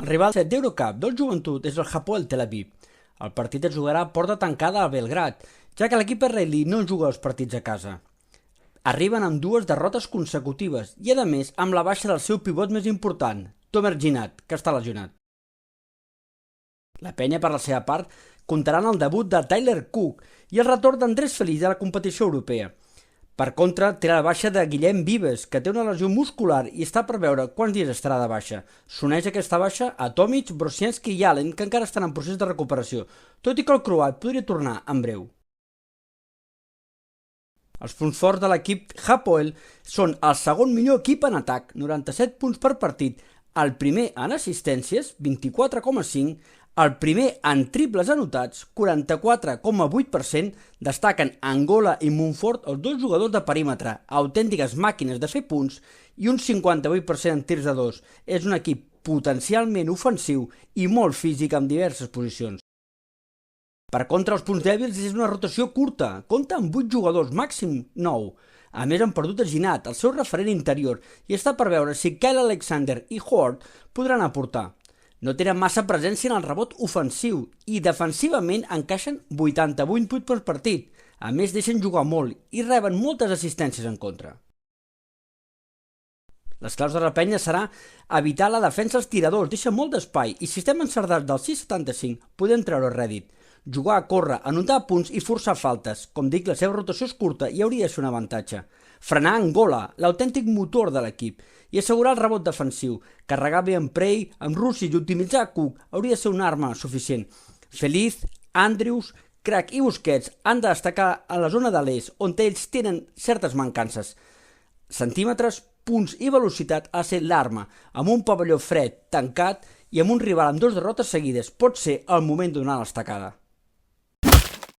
El rival d'Eurocup del Joventut és el Hapoel Tel Aviv. El partit es jugarà a porta tancada a Belgrat, ja que l'equip israelí no juga els partits a casa. Arriben amb 2 derrotes consecutives i, a més, amb la baixa del seu pivot més important, Tomer Ginat, que està lesionat. La penya, per la seva part, comptarà en el debut de Tyler Cook i el retorn d'Andrés Feliz a la competició europea. Per contra, té la baixa de Guillem Vives, que té una lesió muscular i està per veure quants dies estarà de baixa. S'uneix aquesta baixa a Tomic, Brosienski i Allen, que encara estan en procés de recuperació, tot i que el croat podria tornar en breu. Els punts forts de l'equip Hapoel són el segon millor equip en atac, 97 punts per partit, el primer en assistències, 24,5, el primer en triples anotats, 44,8%, destaquen Angola i Montfort, els 2 jugadors de perímetre, autèntiques màquines de fer punts, i un 58% en tirs de 2. És un equip potencialment ofensiu i molt físic en diverses posicions. Per contra, els punts dèbils és una rotació curta, compta amb 8 jugadors, màxim 9. A més, han perdut a Ginat, el seu referent interior, i està per veure si Kyle Alexander i Hort podran aportar. No tenen massa presència en el rebot ofensiu i defensivament encaixen 88 punts per partit. A més, deixen jugar molt i reben moltes assistències en contra. Les claus de la penya serà evitar la defensa als tiradors, deixa molt d'espai i si estem encertats del 6,75 podem treure rèdit. Jugar a córrer, anotar punts i forçar faltes. Com dic, la seva rotació és curta i hauria de ser un avantatge. Frenar Angola, l'autèntic motor de l'equip, i assegurar el rebot defensiu. Carregar bé amb Prey, amb Russi i optimitzar Cook hauria de ser una arma suficient. Feliz, Andrews, Crack i Busquets han de destacar a la zona de l'est, on ells tenen certes mancances. Centímetres, punts i velocitat ha de ser l'arma, amb un pavelló fred, tancat i amb un rival amb 2 derrotes seguides pot ser el moment de donar l'estacada.